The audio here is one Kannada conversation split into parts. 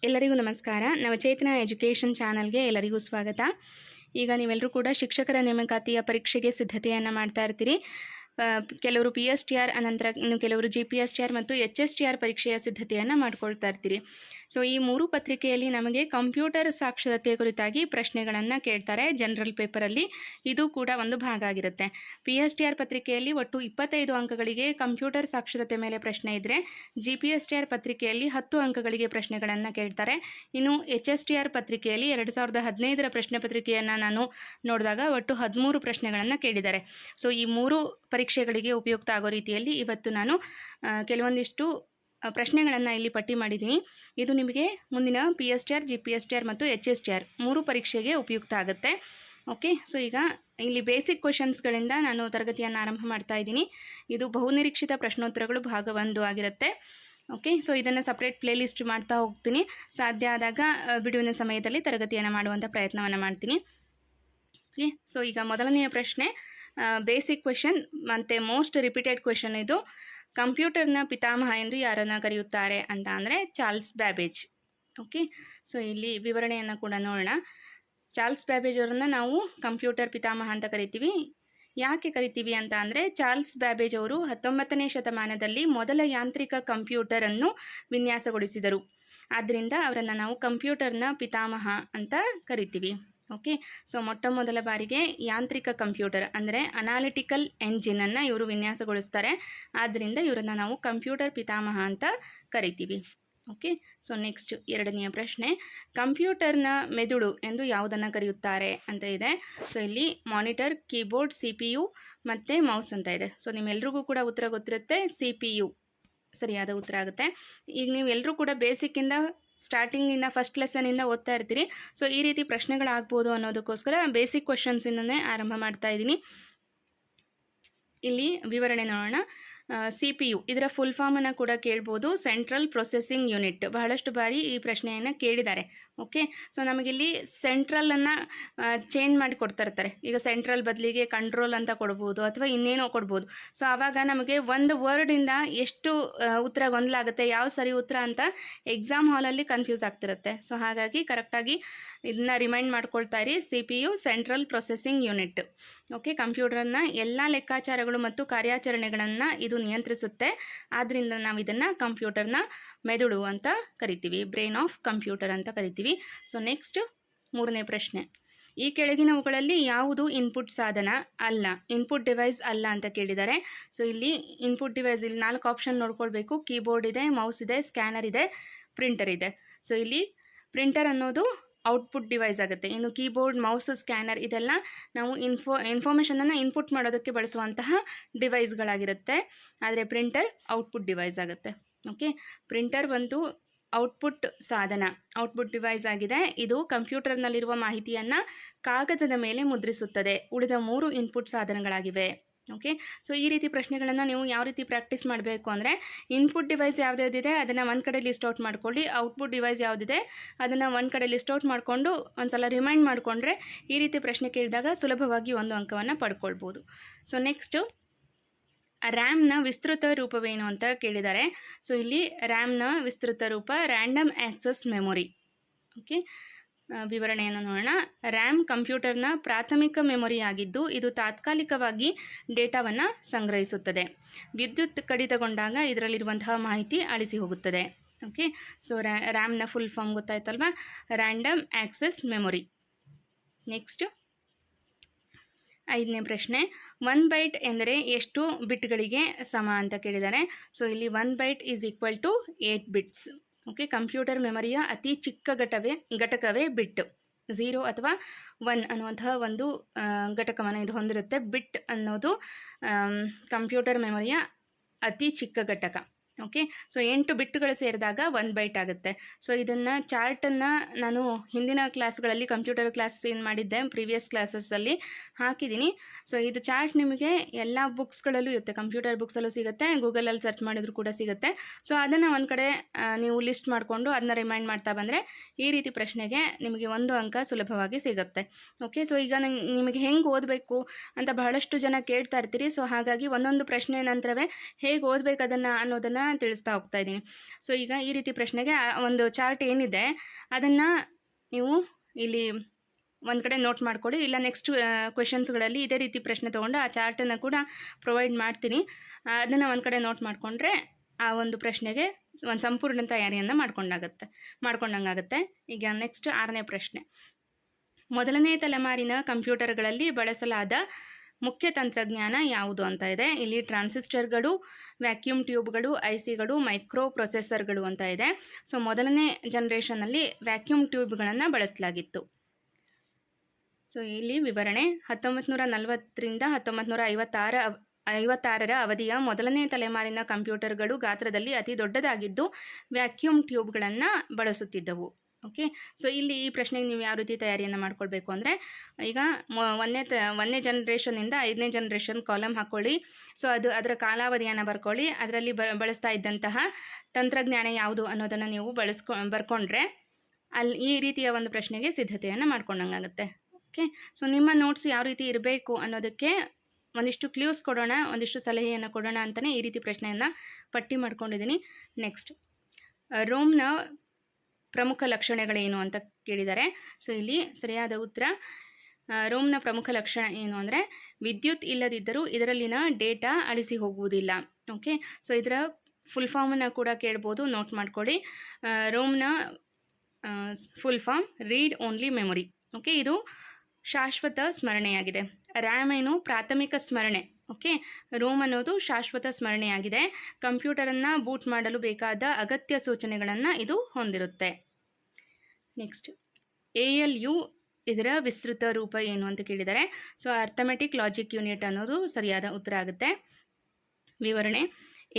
ಎಲ್ಲರಿಗೂ ನಮಸ್ಕಾರ. ನವಚೇತನ ಎಜುಕೇಷನ್ ಚಾನಲ್ಗೆ ಎಲ್ಲರಿಗೂ ಸ್ವಾಗತ. ಈಗ ನೀವೆಲ್ಲರೂ ಕೂಡ ಶಿಕ್ಷಕರ ನೇಮಕಾತಿಯ ಪರೀಕ್ಷೆಗೆ ಸಿದ್ಧತೆಯನ್ನು ಮಾಡ್ತಾ ಇರ್ತೀರಿ. ಕೆಲವರು PSTR ಅನಂತರ ಇನ್ನು ಕೆಲವರು GPSTR ಮತ್ತು HSTR ಪರೀಕ್ಷೆಯ ಸಿದ್ಧತೆಯನ್ನು ಮಾಡ್ಕೊಳ್ತಾ ಇರ್ತೀರಿ. ಸೊ ಈ ಮೂರು ಪತ್ರಿಕೆಯಲ್ಲಿ ನಮಗೆ ಕಂಪ್ಯೂಟರ್ ಸಾಕ್ಷರತೆ ಕುರಿತಾಗಿ ಪ್ರಶ್ನೆಗಳನ್ನು ಕೇಳ್ತಾರೆ ಜನರಲ್ ಪೇಪರಲ್ಲಿ. ಇದು ಕೂಡ ಒಂದು ಭಾಗ ಆಗಿರುತ್ತೆ. PSTR ಪತ್ರಿಕೆಯಲ್ಲಿ ಒಟ್ಟು 25 ಅಂಕಗಳಿಗೆ ಕಂಪ್ಯೂಟರ್ ಸಾಕ್ಷರತೆ ಮೇಲೆ ಪ್ರಶ್ನೆ ಇದ್ದರೆ GPSTR ಪತ್ರಿಕೆಯಲ್ಲಿ 10 ಅಂಕಗಳಿಗೆ ಪ್ರಶ್ನೆಗಳನ್ನು ಕೇಳ್ತಾರೆ. ಇನ್ನು HSTR ಪತ್ರಿಕೆಯಲ್ಲಿ 2015ರ ಪ್ರಶ್ನೆ ಪತ್ರಿಕೆಯನ್ನು ನಾನು ನೋಡಿದಾಗ ಒಟ್ಟು 13 ಪ್ರಶ್ನೆಗಳನ್ನು ಕೇಳಿದ್ದಾರೆ. ಸೊ ಈ ಮೂರು ಪರೀಕ್ಷೆಗಳಿಗೆ ಉಪಯುಕ್ತ ಆಗೋ ರೀತಿಯಲ್ಲಿ ಇವತ್ತು ನಾನು ಕೆಲವೊಂದಿಷ್ಟು ಪ್ರಶ್ನೆಗಳನ್ನು ಇಲ್ಲಿ ಪಟ್ಟಿ ಮಾಡಿದ್ದೀನಿ. ಇದು ನಿಮಗೆ ಮುಂದಿನ PSTR, GPSTR ಮತ್ತು HSTR ಮೂರು ಪರೀಕ್ಷೆಗೆ ಉಪಯುಕ್ತ ಆಗುತ್ತೆ. ಓಕೆ, ಸೊ ಈಗ ಇಲ್ಲಿ ಬೇಸಿಕ್ ಕ್ವೆಶನ್ಸ್ಗಳಿಂದ ನಾನು ತರಗತಿಯನ್ನು ಆರಂಭ ಮಾಡ್ತಾ ಇದ್ದೀನಿ. ಇದು ಬಹುನಿರೀಕ್ಷಿತ ಪ್ರಶ್ನೋತ್ತರಗಳು ಭಾಗ 1 ಆಗಿರುತ್ತೆ. ಓಕೆ, ಸೊ ಇದನ್ನು ಸಪ್ರೇಟ್ ಪ್ಲೇಲಿಸ್ಟ್ ಮಾಡ್ತಾ ಹೋಗ್ತೀನಿ. ಸಾಧ್ಯ ಆದಾಗ ಬಿಡುವಿನ ಸಮಯದಲ್ಲಿ ತರಗತಿಯನ್ನು ಮಾಡುವಂಥ ಪ್ರಯತ್ನವನ್ನು ಮಾಡ್ತೀನಿ. ಓಕೆ, ಸೊ ಈಗ ಮೊದಲನೆಯ ಪ್ರಶ್ನೆ ಬೇಸಿಕ್ ಕ್ವೆಶನ್ ಮತ್ತು ಮೋಸ್ಟ್ ರಿಪೀಟೆಡ್ ಕ್ವೆಶನ್. ಇದು ಕಂಪ್ಯೂಟರ್ನ ಪಿತಾಮಹ ಎಂದು ಯಾರನ್ನು ಕರೆಯುತ್ತಾರೆ ಅಂತ ಅಂದರೆ ಚಾರ್ಲ್ಸ್ ಬ್ಯಾಬೇಜ್. ಓಕೆ, ಸೊ ಇಲ್ಲಿ ವಿವರಣೆಯನ್ನು ಕೂಡ ನೋಡೋಣ. ಚಾರ್ಲ್ಸ್ ಬ್ಯಾಬೇಜ್ ಅವರನ್ನು ನಾವು ಕಂಪ್ಯೂಟರ್ ಪಿತಾಮಹ ಅಂತ ಕರಿತೀವಿ. ಯಾಕೆ ಕರಿತೀವಿ ಅಂತ ಅಂದರೆ ಚಾರ್ಲ್ಸ್ ಬ್ಯಾಬೇಜ್ ಅವರು 19ನೇ ಶತಮಾನದಲ್ಲಿ ಮೊದಲ ಯಾಂತ್ರಿಕ ಕಂಪ್ಯೂಟರನ್ನು ವಿನ್ಯಾಸಗೊಳಿಸಿದರು. ಆದ್ದರಿಂದ ಅವರನ್ನು ನಾವು ಕಂಪ್ಯೂಟರ್ನ ಪಿತಾಮಹ ಅಂತ ಕರಿತೀವಿ. ಓಕೆ, ಸೊ ಮೊಟ್ಟ ಮೊದಲ ಬಾರಿಗೆ ಯಾಂತ್ರಿಕ ಕಂಪ್ಯೂಟರ್ ಅಂದರೆ ಅನಾಲಿಟಿಕಲ್ ಎಂಜಿನನ್ನು ಇವರು ವಿನ್ಯಾಸಗೊಳಿಸ್ತಾರೆ. ಆದ್ದರಿಂದ ಇವರನ್ನು ನಾವು ಕಂಪ್ಯೂಟರ್ ಪಿತಾಮಹ ಅಂತ ಕರಿತೀವಿ. ಓಕೆ, ಸೊ ನೆಕ್ಸ್ಟ್ ಎರಡನೆಯ ಪ್ರಶ್ನೆ, ಕಂಪ್ಯೂಟರ್ನ ಮೆದುಳು ಎಂದು ಯಾವುದನ್ನು ಕರೆಯುತ್ತಾರೆ ಅಂತ ಇದೆ. ಸೊ ಇಲ್ಲಿ ಮಾನಿಟರ್, ಕೀಬೋರ್ಡ್, CPU ಮತ್ತು ಮೌಸ್ ಅಂತ ಇದೆ. ಸೊ ನಿಮ್ಮೆಲ್ರಿಗೂ ಕೂಡ ಉತ್ತರ ಗೊತ್ತಿರುತ್ತೆ, CPU ಸರಿಯಾದ ಉತ್ತರ ಆಗುತ್ತೆ. ಈಗ ನೀವು ಎಲ್ಲರೂ ಕೂಡ ಬೇಸಿಕ್ಕಿಂದ ಸ್ಟಾರ್ಟಿಂಗಿಂದ ಫಸ್ಟ್ ಲೆಸನಿಂದ ಓದ್ತಾ ಇರ್ತೀರಿ. ಸೊ ಈ ರೀತಿ ಪ್ರಶ್ನೆಗಳಾಗ್ಬೋದು ಅನ್ನೋದಕ್ಕೋಸ್ಕರ ಬೇಸಿಕ್ ಕ್ವೆಶನ್ಸಿಂದನೇ ಆರಂಭ ಮಾಡ್ತಾ ಇದ್ದೀನಿ. ಇಲ್ಲಿ ವಿವರಣೆ ನೋಡೋಣ. CPU ಇದರ ಫುಲ್ ಫಾರ್ಮನ್ನು ಕೂಡ ಕೇಳ್ಬೋದು, ಸೆಂಟ್ರಲ್ ಪ್ರೊಸೆಸಿಂಗ್ ಯೂನಿಟ್. ಬಹಳಷ್ಟು ಬಾರಿ ಈ ಪ್ರಶ್ನೆಯನ್ನು ಕೇಳಿದ್ದಾರೆ. ಓಕೆ, ಸೊ ನಮಗಿಲ್ಲಿ ಸೆಂಟ್ರಲನ್ನು ಚೇಂಜ್ ಮಾಡಿ ಕೊಡ್ತಾ ಇರ್ತಾರೆ. ಈಗ ಸೆಂಟ್ರಲ್ ಬದಲಿಗೆ ಕಂಟ್ರೋಲ್ ಅಂತ ಕೊಡ್ಬೋದು ಅಥವಾ ಇನ್ನೇನೋ ಕೊಡ್ಬೋದು. ಸೊ ಆವಾಗ ನಮಗೆ ಒಂದು ವರ್ಡಿಂದ ಎಷ್ಟು ಉತ್ತರ ಗೊಂದಲಾಗುತ್ತೆ, ಯಾವ ಸರಿ ಉತ್ತರ ಅಂತ ಎಕ್ಸಾಮ್ ಹಾಲಲ್ಲಿ ಕನ್ಫ್ಯೂಸ್ ಆಗ್ತಿರುತ್ತೆ. ಸೊ ಹಾಗಾಗಿ ಕರೆಕ್ಟಾಗಿ ಇದನ್ನ ರಿಮೈಂಡ್ ಮಾಡ್ಕೊಳ್ತಾ ಇರಿ. CPU central processing unit. Okay, ಕಂಪ್ಯೂಟರ್ನ ಎಲ್ಲ ಲೆಕ್ಕಾಚಾರಗಳು ಮತ್ತು ಕಾರ್ಯಾಚರಣೆಗಳನ್ನು ಇದು ನಿಯಂತ್ರಿಸುತ್ತೆ. ಆದ್ದರಿಂದ ನಾವು ಇದನ್ನು ಕಂಪ್ಯೂಟರ್ನ ಮೆದುಳು ಅಂತ ಕರಿತೀವಿ, ಬ್ರೈನ್ ಆಫ್ ಕಂಪ್ಯೂಟರ್ ಅಂತ ಕರಿತೀವಿ. ಸೊ ನೆಕ್ಸ್ಟ್ ಮೂರನೇ ಪ್ರಶ್ನೆ, ಈ ಕೆಳಗಿನವುಗಳಲ್ಲಿ ಯಾವುದು ಇನ್ಪುಟ್ ಸಾಧನ ಅಲ್ಲ, ಇನ್ಪುಟ್ ಡಿವೈಸ್ ಅಲ್ಲ ಅಂತ ಕೇಳಿದ್ದಾರೆ. ಸೊ ಇಲ್ಲಿ ಇನ್ಪುಟ್ ಡಿವೈಸ್ ಇಲ್ಲಿ 4 ಆಪ್ಷನ್ ನೋಡ್ಕೊಳ್ಬೇಕು. ಕೀಬೋರ್ಡ್ ಇದೆ, ಮೌಸ್ ಇದೆ, ಸ್ಕ್ಯಾನರ್ ಇದೆ, ಪ್ರಿಂಟರ್ ಇದೆ. ಸೊ ಇಲ್ಲಿ ಪ್ರಿಂಟರ್ ಅನ್ನೋದು ಔಟ್ಪುಟ್ ಡಿವೈಸ್ ಆಗುತ್ತೆ. ಇನ್ನು ಕೀಬೋರ್ಡ್, ಮೌಸ್, ಸ್ಕ್ಯಾನರ್ ಇದೆಲ್ಲ ನಾವು ಇನ್ಫಾರ್ಮೇಷನನ್ನು ಇನ್ಪುಟ್ ಮಾಡೋದಕ್ಕೆ ಬಳಸುವಂತಹ ಡಿವೈಸ್ಗಳಾಗಿರುತ್ತೆ. ಆದರೆ ಪ್ರಿಂಟರ್ ಔಟ್ಪುಟ್ ಡಿವೈಸ್ ಆಗುತ್ತೆ. ಓಕೆ, ಪ್ರಿಂಟರ್ ಒಂದು ಔಟ್ಪುಟ್ ಸಾಧನ, ಔಟ್ಪುಟ್ ಡಿವೈಸ್ ಆಗಿದೆ. ಇದು ಕಂಪ್ಯೂಟರ್ನಲ್ಲಿರುವ ಮಾಹಿತಿಯನ್ನು ಕಾಗದದ ಮೇಲೆ ಮುದ್ರಿಸುತ್ತದೆ. ಉಳಿದ 3 ಇನ್ಪುಟ್ ಸಾಧನಗಳಾಗಿವೆ. ಓಕೆ, ಸೊ ಈ ರೀತಿ ಪ್ರಶ್ನೆಗಳನ್ನು ನೀವು ಯಾವ ರೀತಿ ಪ್ರಾಕ್ಟೀಸ್ ಮಾಡಬೇಕು ಅಂದರೆ ಇನ್ಪುಟ್ ಡಿವೈಸ್ ಯಾವುದ್ಯಾವುದಿದೆ ಅದನ್ನು ಒಂದು ಕಡೆ ಲಿಸ್ಟ್ ಔಟ್ ಮಾಡ್ಕೊಳ್ಳಿ, ಔಟ್ಪುಟ್ ಡಿವೈಸ್ ಯಾವುದಿದೆ ಅದನ್ನು ಒಂದು ಕಡೆ ಲಿಸ್ಟ್ ಔಟ್ ಮಾಡಿಕೊಂಡು ಒಂದು ಸಲ ರಿಮೈಂಡ್ ಮಾಡಿಕೊಂಡ್ರೆ ಈ ರೀತಿ ಪ್ರಶ್ನೆ ಕೇಳಿದಾಗ ಸುಲಭವಾಗಿ 1 ಅಂಕವನ್ನು ಪಡ್ಕೊಳ್ಬೋದು. ಸೊ ನೆಕ್ಸ್ಟು ರ್ಯಾಮ್ನ ವಿಸ್ತೃತ ರೂಪವೇನು ಅಂತ ಕೇಳಿದ್ದಾರೆ. ಸೊ ಇಲ್ಲಿ ರ್ಯಾಮ್ನ ವಿಸ್ತೃತ ರೂಪ ರ್ಯಾಂಡಮ್ ಆಕ್ಸೆಸ್ ಮೆಮೊರಿ. ಓಕೆ, ವಿವರಣೆಯನ್ನು ನೋಡೋಣ. ರ್ಯಾಮ್ ಕಂಪ್ಯೂಟರ್ನ ಪ್ರಾಥಮಿಕ ಮೆಮೊರಿ ಆಗಿದ್ದು ಇದು ತಾತ್ಕಾಲಿಕವಾಗಿ ಡೇಟಾವನ್ನು ಸಂಗ್ರಹಿಸುತ್ತದೆ. ವಿದ್ಯುತ್ ಕಡಿತಗೊಂಡಾಗ ಇದರಲ್ಲಿರುವಂತಹ ಮಾಹಿತಿ ಅಳಿಸಿ ಹೋಗುತ್ತದೆ. ಓಕೆ, ಸೊ ರ್ಯಾಮ್ನ ಫುಲ್ ಫಾರ್ಮ್ ಗೊತ್ತಾಯ್ತಲ್ವಾ, ರ್ಯಾಂಡಮ್ ಆಕ್ಸೆಸ್ ಮೆಮೊರಿ. ನೆಕ್ಸ್ಟ್ 5ನೇ ಪ್ರಶ್ನೆ, 1 ಬೈಟ್ ಎಂದರೆ ಎಷ್ಟು ಬಿಟ್ಗಳಿಗೆ ಸಮ ಅಂತ ಕೇಳಿದ್ದಾರೆ. ಸೊ ಇಲ್ಲಿ 1 byte is equal to 8 bits. Okay, computer ಮೆಮೊರಿಯ ಅತಿ ಚಿಕ್ಕ ಘಟಕವೇ ಬಿಟ್. 0 ಅಥವಾ 1 ಅನ್ನುವಂತಹ ಒಂದು ಘಟಕವನ್ನು ಇದು ಹೊಂದಿರುತ್ತೆ. ಬಿಟ್ ಅನ್ನೋದು ಕಂಪ್ಯೂಟರ್ ಮೆಮೊರಿಯ ಅತಿ ಚಿಕ್ಕ ಘಟಕ. ಓಕೆ, ಸೊ 8 ಬಿಟ್ಗಳು ಸೇರಿದಾಗ 1 ಬೈಟ್ ಆಗುತ್ತೆ. ಸೊ ಇದನ್ನು ಚಾರ್ಟನ್ನು ನಾನು ಹಿಂದಿನ ಕ್ಲಾಸ್ಗಳಲ್ಲಿ ಕಂಪ್ಯೂಟರ್ ಕ್ಲಾಸ್ ಏನು ಮಾಡಿದ್ದೆ ಪ್ರೀವಿಯಸ್ ಕ್ಲಾಸಸ್ಸಲ್ಲಿ ಹಾಕಿದ್ದೀನಿ. ಸೊ ಇದು ಚಾರ್ಟ್ ನಿಮಗೆ ಎಲ್ಲ ಬುಕ್ಸ್ಗಳಲ್ಲೂ ಇರುತ್ತೆ, ಕಂಪ್ಯೂಟರ್ ಬುಕ್ಸಲ್ಲೂ ಸಿಗುತ್ತೆ, ಗೂಗಲಲ್ಲಿ ಸರ್ಚ್ ಮಾಡಿದ್ರು ಕೂಡ ಸಿಗುತ್ತೆ. ಸೊ ಅದನ್ನು ಒಂದು ಕಡೆ ನೀವು ಲಿಸ್ಟ್ ಮಾಡಿಕೊಂಡು ಅದನ್ನ ರಿಮೈಂಡ್ ಮಾಡ್ತಾ ಬಂದರೆ ಈ ರೀತಿ ಪ್ರಶ್ನೆಗೆ ನಿಮಗೆ 1 ಅಂಕ ಸುಲಭವಾಗಿ ಸಿಗುತ್ತೆ. ಓಕೆ, ಸೊ ಈಗ ನಿಮಗೆ ಹೆಂಗೆ ಓದಬೇಕು ಅಂತ ಬಹಳಷ್ಟು ಜನ ಕೇಳ್ತಾ ಇರ್ತೀರಿ. ಸೊ ಹಾಗಾಗಿ ಒಂದೊಂದು ಪ್ರಶ್ನೆ ನಂತರವೇ ಹೇಗೆ ಓದಬೇಕು ಅದನ್ನು ಅನ್ನೋದನ್ನು ತಿಳಿಸ್ತಾ ಹೋಗ್ತಾ ಇದ್ದೀನಿ. ಸೊ ಈಗ ಈ ರೀತಿ ಪ್ರಶ್ನೆಗೆ ಒಂದು ಚಾರ್ಟ್ ಏನಿದೆ ಅದನ್ನು ನೀವು ಇಲ್ಲಿ ಒಂದು ಕಡೆ ನೋಟ್ ಮಾಡ್ಕೊಳ್ಳಿ, ಇಲ್ಲ ನೆಕ್ಸ್ಟ್ ಕ್ವೆಶನ್ಸ್ಗಳಲ್ಲಿ ಇದೇ ರೀತಿ ಪ್ರಶ್ನೆ ತೊಗೊಂಡು ಆ ಚಾರ್ಟನ್ನು ಕೂಡ ಪ್ರೊವೈಡ್ ಮಾಡ್ತೀನಿ. ಅದನ್ನು ಒಂದು ಕಡೆ ನೋಟ್ ಮಾಡಿಕೊಂಡ್ರೆ ಆ ಒಂದು ಪ್ರಶ್ನೆಗೆ ಒಂದು ಸಂಪೂರ್ಣ ತಯಾರಿಯನ್ನು ಮಾಡ್ಕೊಂಡಂಗಾಗುತ್ತೆ. ಈಗ ನೆಕ್ಸ್ಟ್ 6ನೇ ಪ್ರಶ್ನೆ. ಮೊದಲನೇ ತಲೆಮಾರಿನ ಕಂಪ್ಯೂಟರ್ಗಳಲ್ಲಿ ಬಳಸಲಾದ ಮುಖ್ಯ ತಂತ್ರಜ್ಞಾನ ಯಾವುದು ಅಂತ ಇದೆ. ಇಲ್ಲಿ ಟ್ರಾನ್ಸಿಸ್ಟರ್ಗಳು, ವ್ಯಾಕ್ಯೂಮ್ ಟ್ಯೂಬ್ಗಳು, ICಗಳು, ಮೈಕ್ರೋ ಪ್ರೊಸೆಸರ್ಗಳು ಅಂತ ಇದೆ. ಸೊ ಮೊದಲನೇ ಜನ್ರೇಷನಲ್ಲಿ ವ್ಯಾಕ್ಯೂಮ್ ಟ್ಯೂಬ್ಗಳನ್ನು ಬಳಸಲಾಗಿತ್ತು. ಸೊ ಇಲ್ಲಿ ವಿವರಣೆ 1940ರಿಂದ 1956ರ ಅವಧಿಯ ಮೊದಲನೇ ತಲೆಮಾರಿನ ಕಂಪ್ಯೂಟರ್ಗಳು ಗಾತ್ರದಲ್ಲಿ ಅತಿ ದೊಡ್ಡದಾಗಿದ್ದು ವ್ಯಾಕ್ಯೂಮ್ ಟ್ಯೂಬ್ಗಳನ್ನು ಬಳಸುತ್ತಿದ್ದವು. ಓಕೆ, ಸೊ ಇಲ್ಲಿ ಈ ಪ್ರಶ್ನೆಗೆ ನೀವು ಯಾವ ರೀತಿ ತಯಾರಿಯನ್ನು ಮಾಡ್ಕೊಳ್ಬೇಕು ಅಂದರೆ, ಈಗ ಒಂದನೇ ಜನ್ರೇಷನಿಂದ 5ನೇ ಜನ್ರೇಷನ್ ಕಾಲಮ್ ಹಾಕ್ಕೊಳ್ಳಿ. ಸೊ ಅದರ ಕಾಲಾವಧಿಯನ್ನು ಬರ್ಕೊಳ್ಳಿ. ಅದರಲ್ಲಿ ಬಳಸ್ತಾ ಇದ್ದಂತಹ ತಂತ್ರಜ್ಞಾನ ಯಾವುದು ಅನ್ನೋದನ್ನು ನೀವು ಬರ್ಕೊಂಡ್ರೆ ಅಲ್ಲಿ ಈ ರೀತಿಯ ಒಂದು ಪ್ರಶ್ನೆಗೆ ಸಿದ್ಧತೆಯನ್ನು ಮಾಡ್ಕೊಂಡಂಗಾಗುತ್ತೆ. ಓಕೆ, ಸೊ ನಿಮ್ಮ ನೋಟ್ಸ್ ಯಾವ ರೀತಿ ಇರಬೇಕು ಅನ್ನೋದಕ್ಕೆ ಒಂದಿಷ್ಟು ಕ್ಲೂಸ್ ಕೊಡೋಣ, ಒಂದಿಷ್ಟು ಸಲಹೆಯನ್ನು ಕೊಡೋಣ ಅಂತಲೇ ಈ ರೀತಿ ಪ್ರಶ್ನೆಯನ್ನು ಪಟ್ಟಿ ಮಾಡ್ಕೊಂಡಿದ್ದೀನಿ. ನೆಕ್ಸ್ಟ್, ರೋಮ್ನ ಪ್ರಮುಖ ಲಕ್ಷಣಗಳೇನು ಅಂತ ಕೇಳಿದ್ದಾರೆ. ಸೊ ಇಲ್ಲಿ ಸರಿಯಾದ ಉತ್ತರ, ರೋಮ್ನ ಪ್ರಮುಖ ಲಕ್ಷಣ ಏನು ಅಂದರೆ ವಿದ್ಯುತ್ ಇಲ್ಲದಿದ್ದರೂ ಇದರಲ್ಲಿನ ಡೇಟಾ ಅಳಿಸಿ ಹೋಗುವುದಿಲ್ಲ. ಓಕೆ, ಸೊ ಇದರ ಫುಲ್ ಫಾರ್ಮನ್ನು ಕೂಡ ಕೇಳ್ಬೋದು, ನೋಟ್ ಮಾಡ್ಕೊಳ್ಳಿ. ರೋಮ್ನ full form read only memory. Okay, ಇದು ಶಾಶ್ವತ ಸ್ಮರಣೆಯಾಗಿದೆ. ರ್ಯಾಮ್ ಏನು ಪ್ರಾಥಮಿಕ ಸ್ಮರಣೆ. ಓಕೆ, ರೋಮ್ ಅನ್ನೋದು ಶಾಶ್ವತ ಸ್ಮರಣೆಯಾಗಿದೆ. ಕಂಪ್ಯೂಟರನ್ನು ಬೂಟ್ ಮಾಡಲು ಬೇಕಾದ ಅಗತ್ಯ ಸೂಚನೆಗಳನ್ನು ಇದು ಹೊಂದಿರುತ್ತೆ. ನೆಕ್ಸ್ಟ್, ALU ಇದರ ವಿಸ್ತೃತ ರೂಪ ಏನು ಅಂತ ಕೇಳಿದ್ದಾರೆ. ಸೊ ಅರ್ಥಮೆಟಿಕ್ ಲಾಜಿಕ್ ಯೂನಿಟ್ ಅನ್ನೋದು ಸರಿಯಾದ ಉತ್ತರ ಆಗುತ್ತೆ. ವಿವರಣೆ,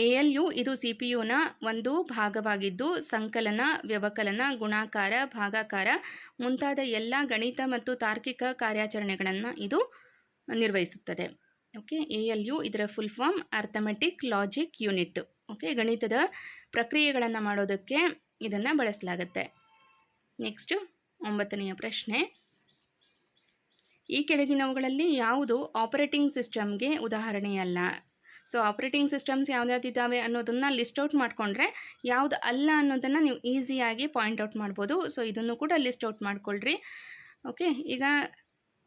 ALU ಇದು CPU-ನ ಒಂದು ಭಾಗವಾಗಿದ್ದು ಸಂಕಲನ, ವ್ಯವಕಲನ, ಗುಣಾಕಾರ, ಭಾಗಾಕಾರ ಮುಂತಾದ ಎಲ್ಲ ಗಣಿತ ಮತ್ತು ತಾರ್ಕಿಕ ಕಾರ್ಯಾಚರಣೆಗಳನ್ನು ಇದು ನಿರ್ವಹಿಸುತ್ತದೆ. ಓಕೆ, ALU ಇದರ full form arithmetic logic unit. Okay, ಗಣಿತದ ಪ್ರಕ್ರಿಯೆಗಳನ್ನು ಮಾಡೋದಕ್ಕೆ ಇದನ್ನು ಬಳಸಲಾಗುತ್ತೆ. ನೆಕ್ಸ್ಟು 9ನೆಯ ಪ್ರಶ್ನೆ. ಈ ಕೆಳಗಿನವುಗಳಲ್ಲಿ ಯಾವುದು ಆಪರೇಟಿಂಗ್ ಸಿಸ್ಟಮ್ಗೆ ಉದಾಹರಣೆಯಲ್ಲ? ಸೊ ಆಪರೇಟಿಂಗ್ ಸಿಸ್ಟಮ್ಸ್ ಯಾವುದ್ಯಾವುದಿದ್ದಾವೆ ಅನ್ನೋದನ್ನು ಲಿಸ್ಟ್ ಔಟ್ ಮಾಡಿಕೊಂಡ್ರೆ ಯಾವುದು ಅಲ್ಲ ಅನ್ನೋದನ್ನು ನೀವು ಈಸಿಯಾಗಿ ಪಾಯಿಂಟ್ ಔಟ್ ಮಾಡ್ಬೋದು. ಸೊ ಇದನ್ನು ಕೂಡ ಲಿಸ್ಟ್ ಔಟ್ ಮಾಡ್ಕೊಳ್ರಿ. ಓಕೆ, ಈಗ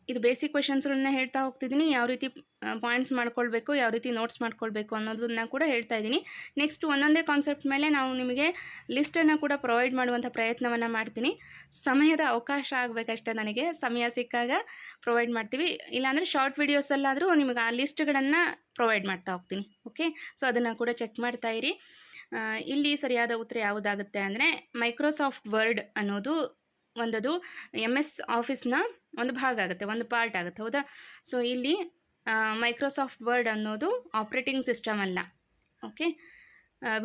ಇದು ಬೇಸಿಕ್ ಕ್ವೆಶನ್ಸ್ಗಳನ್ನ ಹೇಳ್ತಾ ಹೋಗ್ತಿದ್ದೀನಿ, ಯಾವ ರೀತಿ ಪಾಯಿಂಟ್ಸ್ ಮಾಡ್ಕೊಳ್ಬೇಕು, ಯಾವ ರೀತಿ ನೋಟ್ಸ್ ಮಾಡ್ಕೊಳ್ಬೇಕು ಅನ್ನೋದನ್ನು ಕೂಡ ಹೇಳ್ತಾ ಇದ್ದೀನಿ. ನೆಕ್ಸ್ಟ್ ಒಂದೊಂದೇ ಕಾನ್ಸೆಪ್ಟ್ ಮೇಲೆ ನಾವು ನಿಮಗೆ ಲಿಸ್ಟನ್ನು ಕೂಡ ಪ್ರೊವೈಡ್ ಮಾಡುವಂಥ ಪ್ರಯತ್ನವನ್ನು ಮಾಡ್ತೀನಿ. ಸಮಯದ ಅವಕಾಶ ಆಗಬೇಕಷ್ಟೇ, ನನಗೆ ಸಮಯ ಸಿಕ್ಕಾಗ ಪ್ರೊವೈಡ್ ಮಾಡ್ತೀವಿ. ಇಲ್ಲಾಂದರೆ ಶಾರ್ಟ್ ವಿಡಿಯೋಸಲ್ಲಾದರೂ ನಿಮಗೆ ಆ ಲಿಸ್ಟ್ಗಳನ್ನು ಪ್ರೊವೈಡ್ ಮಾಡ್ತಾ ಹೋಗ್ತೀನಿ. ಓಕೆ, ಸೊ ಅದನ್ನು ಕೂಡ ಚೆಕ್ ಮಾಡ್ತಾ ಇರಿ. ಇಲ್ಲಿ ಸರಿಯಾದ ಉತ್ತರ ಯಾವುದಾಗುತ್ತೆ ಅಂದರೆ ಮೈಕ್ರೋಸಾಫ್ಟ್ ವರ್ಡ್ ಅನ್ನೋದು ಒಂದದು MS ಆಫೀಸ್ನ ಒಂದು ಭಾಗ ಆಗುತ್ತೆ, ಒಂದು ಪಾರ್ಟ್ ಆಗುತ್ತೆ. ಹೌದಾ? ಸೊ ಇಲ್ಲಿ ಮೈಕ್ರೋಸಾಫ್ಟ್ ವರ್ಡ್ ಅನ್ನೋದು ಆಪ್ರೇಟಿಂಗ್ ಸಿಸ್ಟಮ್ ಅಲ್ಲ. ಓಕೆ,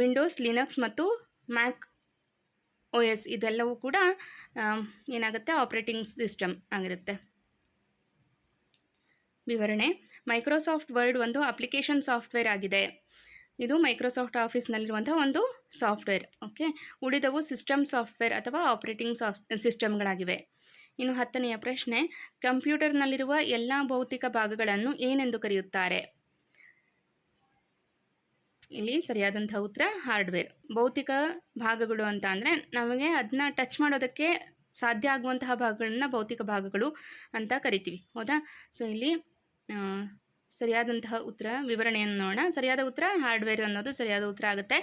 ವಿಂಡೋಸ್, ಲಿನಕ್ಸ್ ಮತ್ತು ಮ್ಯಾಕ್ OS ಇದೆಲ್ಲವೂ ಕೂಡ ಏನಾಗುತ್ತೆ, ಆಪ್ರೇಟಿಂಗ್ ಸಿಸ್ಟಮ್ ಆಗಿರುತ್ತೆ. ವಿವರಣೆ, ಮೈಕ್ರೋಸಾಫ್ಟ್ ವರ್ಡ್ ಒಂದು ಅಪ್ಲಿಕೇಶನ್ ಸಾಫ್ಟ್ವೇರ್ ಆಗಿದೆ. ಇದು ಮೈಕ್ರೋಸಾಫ್ಟ್ ಆಫೀಸ್ನಲ್ಲಿರುವಂಥ ಒಂದು ಸಾಫ್ಟ್ವೇರ್. ಓಕೆ, ಉಳಿದವು ಸಿಸ್ಟಮ್ ಸಾಫ್ಟ್ವೇರ್ ಅಥವಾ ಆಪರೇಟಿಂಗ್ ಸಿಸ್ಟಮ್ಗಳಾಗಿವೆ. ಇನ್ನು 10ನೆಯ ಪ್ರಶ್ನೆ, ಕಂಪ್ಯೂಟರ್ನಲ್ಲಿರುವ ಎಲ್ಲ ಭೌತಿಕ ಭಾಗಗಳನ್ನು ಏನೆಂದು ಕರೆಯುತ್ತಾರೆ? ಇಲ್ಲಿ ಸರಿಯಾದಂಥ ಉತ್ತರ ಹಾರ್ಡ್ವೇರ್. ಭೌತಿಕ ಭಾಗಗಳು ಅಂತ ಅಂದರೆ ನಮಗೆ ಅದನ್ನ ಟಚ್ ಮಾಡೋದಕ್ಕೆ ಸಾಧ್ಯ ಆಗುವಂತಹ ಭಾಗಗಳನ್ನ ಭೌತಿಕ ಭಾಗಗಳು ಅಂತ ಕರಿತೀವಿ. ಹೌದಾ? ಸೊ ಇಲ್ಲಿ ಸರಿಯಾದಂತಹ ಉತ್ತರ ವಿವರಣೆಯನ್ನು ನೋಡೋಣ. ಸರಿಯಾದ ಉತ್ತರ ಹಾರ್ಡ್ವೇರ್ ಅನ್ನೋದು ಸರಿಯಾದ ಉತ್ತರ ಆಗುತ್ತೆ.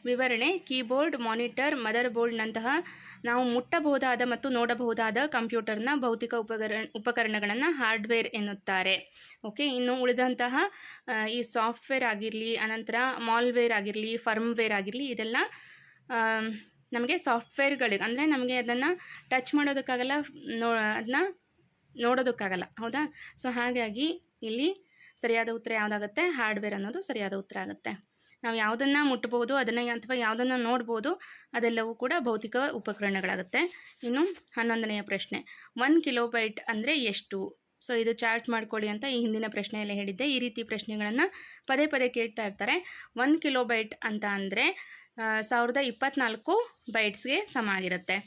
ವಿವರಣೆ, ಕೀಬೋರ್ಡ್, ಮಾನಿಟರ್, ಮದರ್ ಬೋರ್ಡ್ನಂತಹ ನಾವು ಮುಟ್ಟಬಹುದಾದ ಮತ್ತು ನೋಡಬಹುದಾದ ಕಂಪ್ಯೂಟರ್ನ ಭೌತಿಕ ಉಪಕರಣಗಳನ್ನು ಹಾರ್ಡ್ವೇರ್ ಎನ್ನುತ್ತಾರೆ. ಓಕೆ, ಇನ್ನು ಉಳಿದಂತಹ ಈ ಸಾಫ್ಟ್ವೇರ್ ಆಗಿರಲಿ, ಅನಂತರ ಮಾಲ್ವೇರ್ ಆಗಿರಲಿ, ಫರ್ಮ್ವೇರ್ ಆಗಿರಲಿ, ಇದೆಲ್ಲ ನಮಗೆ ಸಾಫ್ಟ್ವೇರ್ಗಳಿಗೆ ಅಂದರೆ ನಮಗೆ ಅದನ್ನು ಟಚ್ ಮಾಡೋದಕ್ಕಾಗಲ್ಲ, ಅದನ್ನ ನೋಡೋದಕ್ಕಾಗಲ್ಲ. ಹೌದಾ? ಸೊ ಹಾಗಾಗಿ ಇಲ್ಲಿ ಸರಿಯಾದ ಉತ್ತರ ಯಾವುದಾಗುತ್ತೆ, ಹಾರ್ಡ್ವೇರ್ ಅನ್ನೋದು ಸರಿಯಾದ ಉತ್ತರ ಆಗುತ್ತೆ. ನಾವು ಯಾವುದನ್ನು ಮುಟ್ಬೋದು ಅದನ್ನು ಅಥವಾ ಯಾವುದನ್ನು ನೋಡ್ಬೋದು ಅದೆಲ್ಲವೂ ಕೂಡ ಭೌತಿಕ ಉಪಕರಣಗಳಾಗುತ್ತೆ. ಇನ್ನು 11ನೆಯ ಪ್ರಶ್ನೆ, 1 ಕಿಲೋಬೈಟ್ ಅಂದರೆ ಎಷ್ಟು? ಸೊ ಇದು ಚಾರ್ಟ್ ಮಾಡ್ಕೊಳ್ಳಿ ಅಂತ ಈ ಹಿಂದಿನ ಪ್ರಶ್ನೆಯಲ್ಲೇ ಹೇಳಿದ್ದೆ. ಈ ರೀತಿ ಪ್ರಶ್ನೆಗಳನ್ನು ಪದೇ ಪದೇ ಕೇಳ್ತಾ ಇರ್ತಾರೆ. 1 ಕಿಲೋಬೈಟ್ ಅಂತ ಅಂದರೆ 1024 ಬೈಟ್ಸ್ಗೆ ಸಮ ಆಗಿರುತ್ತೆ.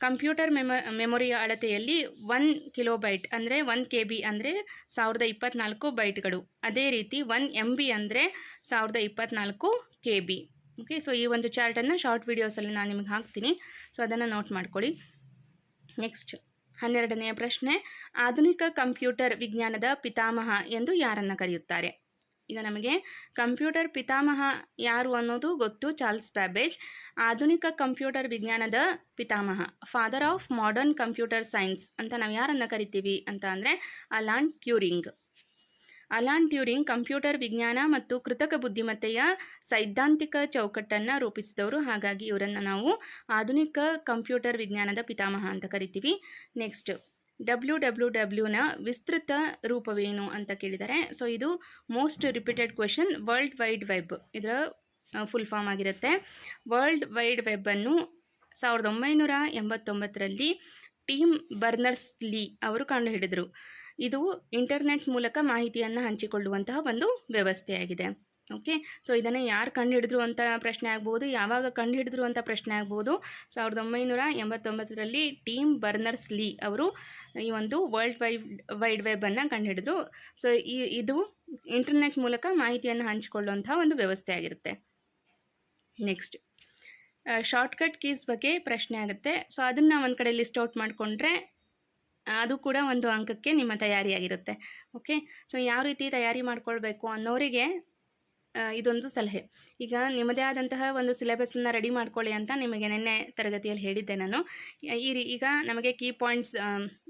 ಕಂಪ್ಯೂಟರ್ ಮೆಮೊರಿಯ ಅಳತೆಯಲ್ಲಿ 1 ಕಿಲೋಬೈಟ್ ಅಂದರೆ 1 KB ಅಂದರೆ 1024 ಬೈಟ್ಗಳು. ಅದೇ ರೀತಿ 1 MB ಅಂದರೆ 1024 KB. ಓಕೆ, ಸೊ ಈ ಒಂದು ಚಾರ್ಟನ್ನು ಶಾರ್ಟ್ ವೀಡಿಯೋಸಲ್ಲಿ ನಾನು ನಿಮಗೆ ಹಾಕ್ತೀನಿ, ಸೊ ಅದನ್ನು ನೋಟ್ ಮಾಡ್ಕೊಳ್ಳಿ. ನೆಕ್ಸ್ಟ್ 12ನೆಯ ಪ್ರಶ್ನೆ, ಆಧುನಿಕ ಕಂಪ್ಯೂಟರ್ ವಿಜ್ಞಾನದ ಪಿತಾಮಹ ಎಂದು ಯಾರನ್ನು ಕರೆಯುತ್ತಾರೆ? ಈಗ ನಮಗೆ ಕಂಪ್ಯೂಟರ್ ಪಿತಾಮಹ ಯಾರು ಅನ್ನೋದು ಗೊತ್ತು, ಚಾರ್ಲ್ಸ್ ಬ್ಯಾಬೇಜ್. ಆಧುನಿಕ ಕಂಪ್ಯೂಟರ್ ವಿಜ್ಞಾನದ ಪಿತಾಮಹ, father of modern computer science ಅಂತ ನಾವು ಯಾರನ್ನು ಕರಿತೀವಿ ಅಂತ ಅಂದರೆ alone Turing. Alone Turing computer ವಿಜ್ಞಾನ ಮತ್ತು ಕೃತಕ ಬುದ್ಧಿಮತ್ತೆಯ ಸೈದ್ಧಾಂತಿಕ ಚೌಕಟ್ಟನ್ನು ರೂಪಿಸಿದವರು. ಹಾಗಾಗಿ ಇವರನ್ನು ನಾವು ಆಧುನಿಕ ಕಂಪ್ಯೂಟರ್ ವಿಜ್ಞಾನದ ಪಿತಾಮಹ ಅಂತ ಕರಿತೀವಿ. ನೆಕ್ಸ್ಟ್ WWWನ ವಿಸ್ತೃತ ರೂಪವೇನು ಅಂತ ಕೇಳಿದ್ದಾರೆ. ಸೊ ಇದು most repeated question. World wide web ಇದರ ಫುಲ್ ಫಾರ್ಮ್ ಆಗಿರುತ್ತೆ. ವರ್ಲ್ಡ್ ವೈಡ್ ವೆಬ್ಬನ್ನು 1989ರಲ್ಲಿ ಟಿಮ್ ಬರ್ನರ್ಸ್ ಲೀ ಅವರು ಕಂಡುಹಿಡಿದರು. ಇದು ಇಂಟರ್ನೆಟ್ ಮೂಲಕ ಮಾಹಿತಿಯನ್ನು ಹಂಚಿಕೊಳ್ಳುವಂತಹ ಒಂದು ವ್ಯವಸ್ಥೆಯಾಗಿದೆ. ಓಕೆ, ಸೊ ಇದನ್ನು ಯಾರು ಕಂಡುಹಿಡಿದ್ರು ಅಂತ ಪ್ರಶ್ನೆ ಆಗ್ಬೋದು, ಯಾವಾಗ ಕಂಡುಹಿಡಿದ್ರು ಅಂತ ಪ್ರಶ್ನೆ ಆಗ್ಬೋದು. 1989ರಲ್ಲಿ ಟಿಮ್ ಬರ್ನರ್ಸ್ ಲೀ ಅವರು ಈ ಒಂದು ವರ್ಲ್ಡ್ ವೈಡ್ ವೆಬ್ಬನ್ನು ಕಂಡುಹಿಡಿದ್ರು. ಸೊ ಇದು ಇಂಟರ್ನೆಟ್ ಮೂಲಕ ಮಾಹಿತಿಯನ್ನು ಹಂಚಿಕೊಳ್ಳುವಂಥ ಒಂದು ವ್ಯವಸ್ಥೆ ಆಗಿರುತ್ತೆ. ನೆಕ್ಸ್ಟ್ ಶಾರ್ಟ್ಕಟ್ ಕೀಸ್ ಬಗ್ಗೆ ಪ್ರಶ್ನೆ ಆಗುತ್ತೆ. ಸೊ ಅದನ್ನು ಒಂದು ಕಡೆ ಲಿಸ್ಟ್ ಔಟ್ ಮಾಡಿಕೊಂಡ್ರೆ ಅದು ಕೂಡ ಒಂದು ಅಂಕಕ್ಕೆ ನಿಮ್ಮ ತಯಾರಿಯಾಗಿರುತ್ತೆ. ಓಕೆ, ಸೊ ಯಾವ ರೀತಿ ತಯಾರಿ ಮಾಡ್ಕೊಳ್ಬೇಕು ಅನ್ನೋರಿಗೆ ಇದೊಂದು ಸಲಹೆ. ಈಗ ನಿಮ್ಮದೇ ಆದಂತಹ ಒಂದು ಸಿಲೆಬಸ್ಸನ್ನು ರೆಡಿ ಮಾಡ್ಕೊಳ್ಳಿ ಅಂತ ನಿಮಗೆ ನಿನ್ನೆ ತರಗತಿಯಲ್ಲಿ ಹೇಳಿದ್ದೆ ನಾನು. ಈಗ ನಮಗೆ ಕೀ ಪಾಯಿಂಟ್ಸ್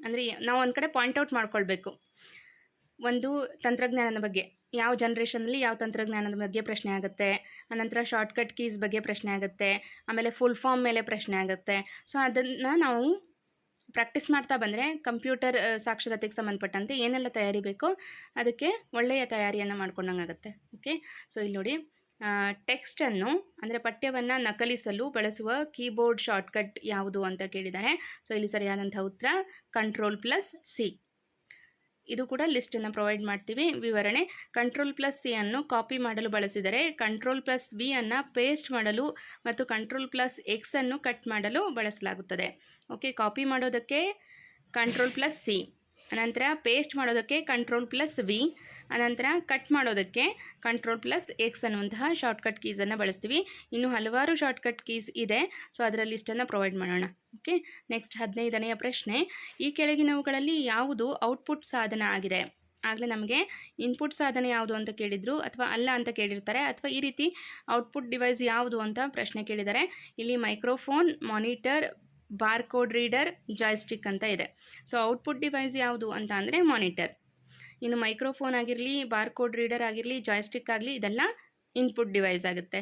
ಅಂದರೆ ನಾವು ಒಂದು ಕಡೆ ಪಾಯಿಂಟ್ಔಟ್ ಮಾಡ್ಕೊಳ್ಬೇಕು. ಒಂದು ತಂತ್ರಜ್ಞಾನದ ಬಗ್ಗೆ, ಯಾವ ಜನ್ರೇಷನಲ್ಲಿ ಯಾವ ತಂತ್ರಜ್ಞಾನದ ಬಗ್ಗೆ ಪ್ರಶ್ನೆ ಆಗುತ್ತೆ, ಆನಂತರ ಶಾರ್ಟ್ಕಟ್ ಕೀಸ್ ಬಗ್ಗೆ ಪ್ರಶ್ನೆ ಆಗುತ್ತೆ, ಆಮೇಲೆ ಫುಲ್ ಫಾರ್ಮ್ ಮೇಲೆ ಪ್ರಶ್ನೆ ಆಗುತ್ತೆ. ಸೊ ಅದನ್ನು ನಾವು ಪ್ರಾಕ್ಟೀಸ್ ಮಾಡ್ತಾ ಬಂದರೆ ಕಂಪ್ಯೂಟರ್ ಸಾಕ್ಷರತೆಗೆ ಸಂಬಂಧಪಟ್ಟಂತೆ ಏನೆಲ್ಲ ತಯಾರಿ ಬೇಕೋ ಅದಕ್ಕೆ ಒಳ್ಳೆಯ ತಯಾರಿಯನ್ನು ಮಾಡ್ಕೊಂಡಂಗಾಗುತ್ತೆ. ಓಕೆ, ಸೊ ಇಲ್ಲಿ ನೋಡಿ, ಟೆಕ್ಸ್ಟನ್ನು ಅಂದರೆ ಪಠ್ಯವನ್ನು ನಕಲಿಸಲು ಬಳಸುವ ಕೀಬೋರ್ಡ್ ಶಾರ್ಟ್ಕಟ್ ಯಾವುದು ಅಂತ ಕೇಳಿದ್ದಾರೆ. ಸೊ ಇಲ್ಲಿ ಸರಿಯಾದಂಥ ಉತ್ತರ Ctrl+C. ಇದು ಕೂಡ ಲಿಸ್ಟನ್ನು ಪ್ರೊವೈಡ್ ಮಾಡ್ತೀವಿ. ವಿವರಣೆ: Ctrl+C ಅನ್ನು ಕಾಪಿ ಮಾಡಲು ಬಳಸಿದರೆ, Ctrl+V ಅನ್ನು ಪೇಸ್ಟ್ ಮಾಡಲು ಮತ್ತು Ctrl+X ಅನ್ನು ಕಟ್ ಮಾಡಲು ಬಳಸಲಾಗುತ್ತದೆ. ಓಕೆ, ಕಾಪಿ ಮಾಡೋದಕ್ಕೆ Ctrl+C, ಅನಂತರ ಪೇಸ್ಟ್ ಮಾಡೋದಕ್ಕೆ Ctrl+V, ಅನಂತರ ಕಟ್ ಮಾಡೋದಕ್ಕೆ Ctrl+X ಅನ್ನುವಂತಹ ಶಾರ್ಟ್ಕಟ್ ಕೀಸನ್ನು ಬಳಸ್ತೀವಿ. ಇನ್ನು ಹಲವಾರು ಶಾರ್ಟ್ಕಟ್ ಕೀಸ್ ಇದೆ, ಸೊ ಅದರ ಲಿಸ್ಟನ್ನು ಪ್ರೊವೈಡ್ ಮಾಡೋಣ. ಓಕೆ, ನೆಕ್ಸ್ಟ್ 15ನೆಯ ಪ್ರಶ್ನೆ, ಈ ಕೆಳಗಿನವುಗಳಲ್ಲಿ ಯಾವುದು ಔಟ್ಪುಟ್ ಸಾಧನ ಆಗಿದೆ? ಆಗಲೇ ನಮಗೆ ಇನ್ಪುಟ್ ಸಾಧನ ಯಾವುದು ಅಂತ ಕೇಳಿದರು, ಅಥವಾ ಅಲ್ಲ ಅಂತ ಕೇಳಿರ್ತಾರೆ, ಅಥವಾ ಈ ರೀತಿ ಔಟ್ಪುಟ್ ಡಿವೈಸ್ ಯಾವುದು ಅಂತ ಪ್ರಶ್ನೆ ಕೇಳಿದ್ದಾರೆ. ಇಲ್ಲಿ microphone, monitor, barcode reader, joystick ಅಂತ ಇದೆ. ಸೊ ಔಟ್ಪುಟ್ ಡಿವೈಸ್ ಯಾವುದು ಅಂತ ಅಂದರೆ ಮಾನಿಟರ್. ಇನ್ನು ಮೈಕ್ರೋಫೋನ್ ಆಗಿರಲಿ, ಬಾರ್ಕೋಡ್ ರೀಡರ್ ಆಗಿರಲಿ, ಜಾಯ್ಸ್ಟಿಕ್ ಆಗಲಿ, ಇದೆಲ್ಲ ಇನ್ಪುಟ್ ಡಿವೈಸ್ ಆಗುತ್ತೆ.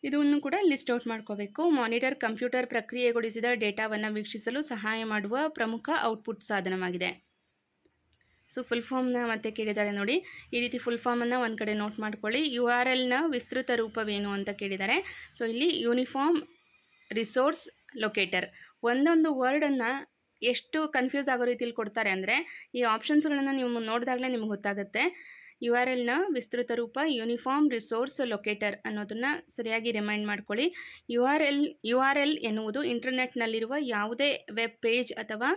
ಇದನ್ನು ಕೂಡ ಲಿಸ್ಟ್ ಔಟ್ ಮಾಡ್ಕೋಬೇಕು. ಮಾನಿಟರ್ ಕಂಪ್ಯೂಟರ್ ಪ್ರಕ್ರಿಯೆಗೊಳಿಸಿದ ಡೇಟಾವನ್ನು ವೀಕ್ಷಿಸಲು ಸಹಾಯ ಮಾಡುವ ಪ್ರಮುಖ ಔಟ್ಪುಟ್ ಸಾಧನವಾಗಿದೆ. ಸೊ ಫುಲ್ ಫಾರ್ಮ್ನ ಮತ್ತೆ ಕೇಳಿದ್ದಾರೆ ನೋಡಿ, ಈ ರೀತಿ ಫುಲ್ ಫಾರ್ಮನ್ನು ಒಂದು ಕಡೆ ನೋಟ್ ಮಾಡ್ಕೊಳ್ಳಿ. URLನ ವಿಸ್ತೃತ ರೂಪವೇನು ಅಂತ ಕೇಳಿದ್ದಾರೆ. ಸೊ ಇಲ್ಲಿ ಯೂನಿಫಾರ್ಮ್ ರಿಸೋರ್ಸ್ ಲೊಕೇಟರ್. ಒಂದೊಂದು ವರ್ಡನ್ನು ಎಷ್ಟು ಕನ್ಫ್ಯೂಸ್ ಆಗೋ ರೀತಿಯಲ್ಲಿ ಕೊಡ್ತಾರೆ ಅಂದರೆ, ಈ ಆಪ್ಷನ್ಸ್ಗಳನ್ನು ನೀವು ನೋಡಿದಾಗಲೇ ನಿಮ್ಗೆ ಗೊತ್ತಾಗುತ್ತೆ. URLನ ವಿಸ್ತೃತ ರೂಪ ಯೂನಿಫಾರ್ಮ್ ರಿಸೋರ್ಸ್ ಲೊಕೇಟರ್ ಅನ್ನೋದನ್ನು ಸರಿಯಾಗಿ ರಿಮೈಂಡ್ ಮಾಡ್ಕೊಳ್ಳಿ. URL ಎನ್ನುವುದು ಇಂಟರ್ನೆಟ್ನಲ್ಲಿರುವ ಯಾವುದೇ ವೆಬ್ ಪೇಜ್ ಅಥವಾ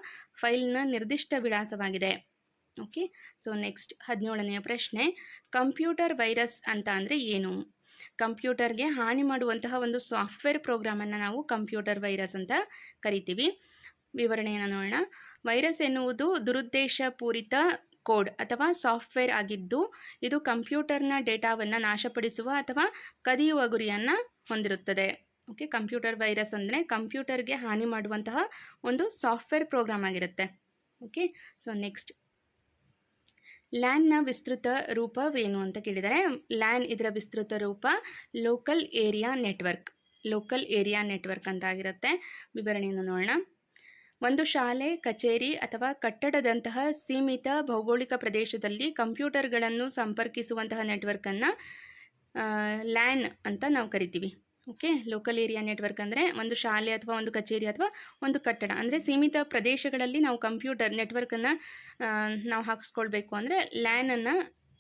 ಫೈಲ್ನ ನಿರ್ದಿಷ್ಟ ವಿಳಾಸವಾಗಿದೆ. ಓಕೆ, ಸೊ ನೆಕ್ಸ್ಟ್ 17ನೆಯ ಪ್ರಶ್ನೆ, ಕಂಪ್ಯೂಟರ್ ವೈರಸ್ ಅಂತ ಅಂದರೆ ಏನು? ಕಂಪ್ಯೂಟರ್ಗೆ ಹಾನಿ ಮಾಡುವಂತಹ ಒಂದು ಸಾಫ್ಟ್ವೇರ್ ಪ್ರೋಗ್ರಾಮನ್ನು ನಾವು ಕಂಪ್ಯೂಟರ್ ವೈರಸ್ ಅಂತ ಕರಿತೀವಿ. ವಿವರಣೆಯನ್ನು ನೋಡೋಣ. ವೈರಸ್ ಎನ್ನುವುದು ದುರುದ್ದೇಶಪೂರಿತ ಕೋಡ್ ಅಥವಾ ಸಾಫ್ಟ್ವೇರ್ ಆಗಿದ್ದು, ಇದು ಕಂಪ್ಯೂಟರ್ನ ಡೇಟಾವನ್ನು ನಾಶಪಡಿಸುವ ಅಥವಾ ಕದಿಯುವ ಗುರಿಯನ್ನು ಹೊಂದಿರುತ್ತದೆ. ಓಕೆ, ಕಂಪ್ಯೂಟರ್ ವೈರಸ್ ಅಂದರೆ ಕಂಪ್ಯೂಟರ್ಗೆ ಹಾನಿ ಮಾಡುವಂತಹ ಒಂದು ಸಾಫ್ಟ್ವೇರ್ ಪ್ರೋಗ್ರಾಮ್ ಆಗಿರುತ್ತೆ. ಓಕೆ, ಸೊ ನೆಕ್ಸ್ಟ್ ಲ್ಯಾನ್ನ ವಿಸ್ತೃತ ರೂಪವೇನು ಅಂತ ಕೇಳಿದರೆ, ಲ್ಯಾನ್ ಇದರ ವಿಸ್ತೃತ ರೂಪ ಲೋಕಲ್ ಏರಿಯಾ ನೆಟ್ವರ್ಕ್ ಅಂತ ಆಗಿರುತ್ತೆ. ವಿವರಣೆಯನ್ನು ನೋಡೋಣ. ಒಂದು ಶಾಲೆ, ಕಚೇರಿ ಅಥವಾ ಕಟ್ಟಡದಂತಹ ಸೀಮಿತ ಭೌಗೋಳಿಕ ಪ್ರದೇಶದಲ್ಲಿ ಕಂಪ್ಯೂಟರ್ಗಳನ್ನು ಸಂಪರ್ಕಿಸುವಂತಹ ನೆಟ್ವರ್ಕನ್ನು ಲ್ಯಾನ್ ಅಂತ ನಾವು ಕರಿತೀವಿ. ಓಕೆ, ಲೋಕಲ್ ಏರಿಯಾ ನೆಟ್ವರ್ಕ್ ಅಂದರೆ ಒಂದು ಶಾಲೆ ಅಥವಾ ಒಂದು ಕಚೇರಿ ಅಥವಾ ಒಂದು ಕಟ್ಟಡ ಅಂದರೆ ಸೀಮಿತ ಪ್ರದೇಶಗಳಲ್ಲಿ ನಾವು ಕಂಪ್ಯೂಟರ್ ನೆಟ್ವರ್ಕನ್ನು ನಾವು ಹಾಕಿಸ್ಕೊಳ್ಬೇಕು ಅಂದರೆ ಲ್ಯಾನನ್ನು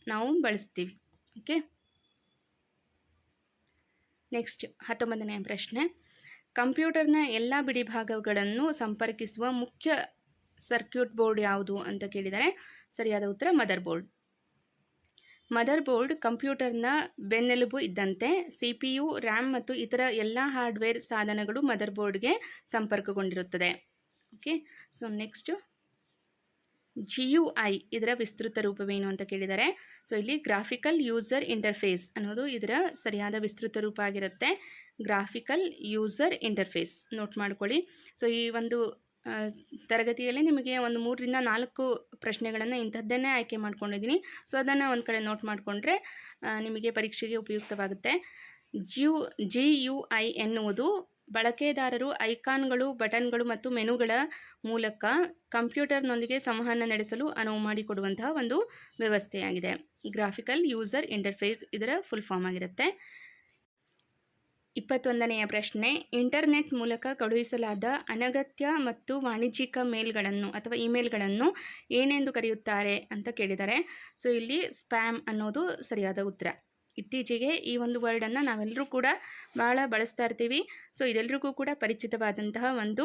ನಾವು ಬಳಸ್ತೀವಿ. ಓಕೆ, ನೆಕ್ಸ್ಟ್ 19ನೇ ಪ್ರಶ್ನೆ, ಕಂಪ್ಯೂಟರ್ನ ಎಲ್ಲ ಬಿಡಿಭಾಗಗಳನ್ನು ಸಂಪರ್ಕಿಸುವ ಮುಖ್ಯ ಸರ್ಕ್ಯೂಟ್ ಬೋರ್ಡ್ ಯಾವುದು ಅಂತ ಕೇಳಿದರೆ, ಸರಿಯಾದ ಉತ್ತರ ಮದರ್ ಬೋರ್ಡ್. ಮದರ್ ಬೋರ್ಡ್ ಕಂಪ್ಯೂಟರ್ನ ಬೆನ್ನೆಲುಬು ಇದ್ದಂತೆ CPU, ರ್ಯಾಮ್ ಮತ್ತು ಇತರ ಎಲ್ಲ ಹಾರ್ಡ್ವೇರ್ ಸಾಧನಗಳು ಮದರ್ ಬೋರ್ಡ್ಗೆ ಸಂಪರ್ಕಗೊಂಡಿರುತ್ತದೆ. ಓಕೆ, ಸೊ ನೆಕ್ಸ್ಟ್ GUI ಇದರ ವಿಸ್ತೃತ ರೂಪವೇನು ಅಂತ ಕೇಳಿದ್ದಾರೆ. ಸೊ ಇಲ್ಲಿ ಗ್ರಾಫಿಕಲ್ ಯೂಸರ್ ಇಂಟರ್ಫೇಸ್ ಅನ್ನೋದು ಇದರ ಸರಿಯಾದ ವಿಸ್ತೃತ ರೂಪ ಆಗಿರುತ್ತೆ. ಗ್ರಾಫಿಕಲ್ ಯೂಸರ್ ಇಂಟರ್ಫೇಸ್ ನೋಟ್ ಮಾಡ್ಕೊಳ್ಳಿ. ಸೊ ಈ ಒಂದು ತರಗತಿಯಲ್ಲಿ ನಿಮಗೆ ಒಂದು 3 ರಿಂದ 4 ಪ್ರಶ್ನೆಗಳನ್ನು ಇಂಥದ್ದನ್ನೇ ಆಯ್ಕೆ ಮಾಡ್ಕೊಂಡಿದ್ದೀನಿ. ಸೊ ಅದನ್ನು ಒಂದು ಕಡೆ ನೋಟ್ ಮಾಡಿಕೊಂಡ್ರೆ ನಿಮಗೆ ಪರೀಕ್ಷೆಗೆ ಉಪಯುಕ್ತವಾಗುತ್ತೆ. GUI ಎನ್ನುವುದು ಬಳಕೆದಾರರು ಐಕಾನ್ಗಳು, ಬಟನ್ಗಳು ಮತ್ತು ಮೆನುಗಳ ಮೂಲಕ ಕಂಪ್ಯೂಟರ್ನೊಂದಿಗೆ ಸಂವಹನ ನಡೆಸಲು ಅನುವು ಮಾಡಿಕೊಡುವಂತಹ ಒಂದು ವ್ಯವಸ್ಥೆಯಾಗಿದೆ. ಗ್ರಾಫಿಕಲ್ ಯೂಸರ್ ಇಂಟರ್ಫೇಸ್ ಇದರ ಫುಲ್ ಫಾರ್ಮ್ ಆಗಿರುತ್ತೆ. 21ನೆಯ ಪ್ರಶ್ನೆ, ಇಂಟರ್ನೆಟ್ ಮೂಲಕ ಕಳುಹಿಸಲಾದ ಅನಗತ್ಯ ಮತ್ತು ವಾಣಿಜ್ಯಿಕ ಮೇಲ್ಗಳನ್ನು ಅಥವಾ ಇಮೇಲ್ಗಳನ್ನು ಏನೆಂದು ಕರೆಯುತ್ತಾರೆ ಅಂತ ಕೇಳಿದ್ದಾರೆ. ಸೊ ಇಲ್ಲಿ ಸ್ಪ್ಯಾಮ್ ಅನ್ನೋದು ಸರಿಯಾದ ಉತ್ತರ. ಇತ್ತೀಚೆಗೆ ಈ ಒಂದು ವರ್ಡನ್ನು ನಾವೆಲ್ಲರೂ ಕೂಡ ಭಾಳ ಬಳಸ್ತಾ ಇರ್ತೀವಿ. ಸೊ ಇದೆಲ್ಲರಿಗೂ ಕೂಡ ಪರಿಚಿತವಾದಂತಹ ಒಂದು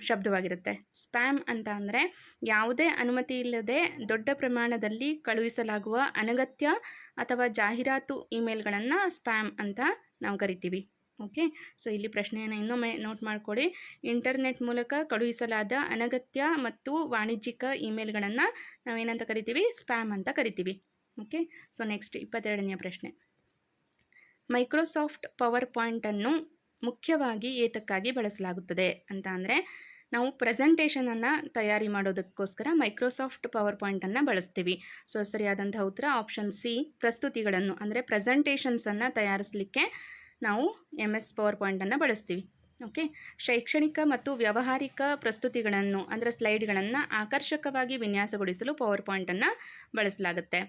ಶಬ್ದವಾಗಿರುತ್ತೆ. ಸ್ಪ್ಯಾಮ್ ಅಂತ ಅಂದರೆ ಯಾವುದೇ ಅನುಮತಿ ಇಲ್ಲದೆ ದೊಡ್ಡ ಪ್ರಮಾಣದಲ್ಲಿ ಕಳುಹಿಸಲಾಗುವ ಅನಗತ್ಯ ಅಥವಾ ಜಾಹೀರಾತು ಇಮೇಲ್ಗಳನ್ನು ಸ್ಪ್ಯಾಮ್ ಅಂತ ನಾವು ಕರಿತೀವಿ. ಓಕೆ, ಸೊ ಇಲ್ಲಿ ಪ್ರಶ್ನೆಯನ್ನು ಇನ್ನೊಮ್ಮೆ ನೋಟ್ ಮಾಡ್ಕೊಳ್ಳಿ. ಇಂಟರ್ನೆಟ್ ಮೂಲಕ ಕಳುಹಿಸಲಾದ ಅನಗತ್ಯ ಮತ್ತು ವಾಣಿಜ್ಯಿಕ ಇಮೇಲ್ಗಳನ್ನು ನಾವೇನಂತ ಕರಿತೀವಿ? ಸ್ಪ್ಯಾಮ್ ಅಂತ ಕರಿತೀವಿ. ಓಕೆ, ಸೊ ನೆಕ್ಸ್ಟ್ 22ನೆಯ ಪ್ರಶ್ನೆ, ಮೈಕ್ರೋಸಾಫ್ಟ್ ಪವರ್ ಪಾಯಿಂಟನ್ನು ಮುಖ್ಯವಾಗಿ ಏತಕ್ಕಾಗಿ ಬಳಸಲಾಗುತ್ತದೆ ಅಂತ ಅಂದರೆ ನಾವು ಪ್ರೆಸೆಂಟೇಷನನ್ನು ತಯಾರಿ ಮಾಡೋದಕ್ಕೋಸ್ಕರ ಮೈಕ್ರೋಸಾಫ್ಟ್ ಪವರ್ ಪಾಯಿಂಟನ್ನು ಬಳಸ್ತೀವಿ. ಸೊ ಸರಿಯಾದಂತಹ ಉತ್ತರ ಆಪ್ಷನ್ ಸಿ, ಪ್ರಸ್ತುತಿಗಳನ್ನು ಅಂದರೆ ಪ್ರೆಸೆಂಟೇಷನ್ಸನ್ನು ತಯಾರಿಸಲಿಕ್ಕೆ ನಾವು MS ಪವರ್ ಪಾಯಿಂಟನ್ನು ಬಳಸ್ತೀವಿ. ಓಕೆ, ಶೈಕ್ಷಣಿಕ ಮತ್ತು ವ್ಯಾವಹಾರಿಕ ಪ್ರಸ್ತುತಿಗಳನ್ನು ಅಂದರೆ ಸ್ಲೈಡ್ಗಳನ್ನು ಆಕರ್ಷಕವಾಗಿ ವಿನ್ಯಾಸಗೊಳಿಸಲು ಪವರ್ ಪಾಯಿಂಟನ್ನು ಬಳಸಲಾಗುತ್ತೆ.